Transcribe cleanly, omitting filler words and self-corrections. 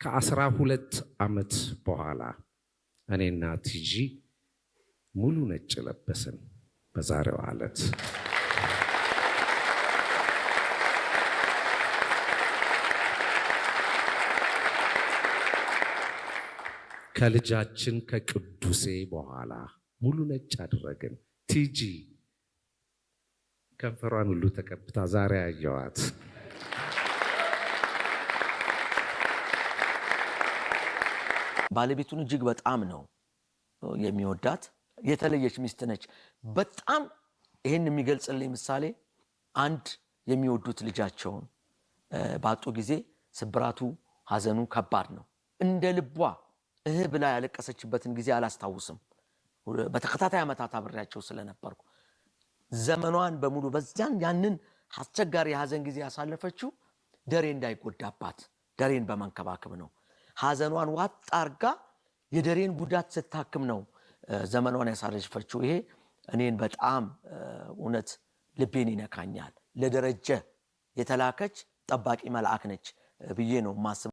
ከ12 ዓመት በኋላ እኔና ቲጂ ሙሉ ነጭ ለበስን። በዛሬው ዕለት ከልጃችን ከቅዱሴ በኋላ ሙሉ ነጭ አደረግን። ቲጂ ከንፈሯን ሁሉ ተቀብታ ዛሬ አየዋት። ባለቤቱን እጅግ በጣም ነው የሚወዳት። የተለየች ሚስት ነች። በጣም ይሄን የሚገልጽልኝ ምሳሌ አንድ የሚወዱት ልጃቸውን ባጡ ጊዜ ስብራቱ ሐዘኑ ከባድ ነው። እንደ ልቧ ብላ ያለቀሰችበትን ጊዜ አላስታውስም። በተከታታይ ዓመታት አብሬያቸው ስለነበርኩ ዘመኗን በሙሉ በዚያን ያንን አስቸጋሪ የሐዘን ጊዜ ያሳለፈችው ደሬ እንዳይጎዳባት ደሬን በመንከባከብ ነው። ሐዘኗን ዋጥ አርጋ የደሬን ጉዳት ስታክም ነው ዘመኗን ያሳለፈችው። ይሄ እኔን በጣም እውነት ልቤን ይነካኛል። ለደረጀ የተላከች ጠባቂ መልአክ ነች ብዬ ነው ማስበው።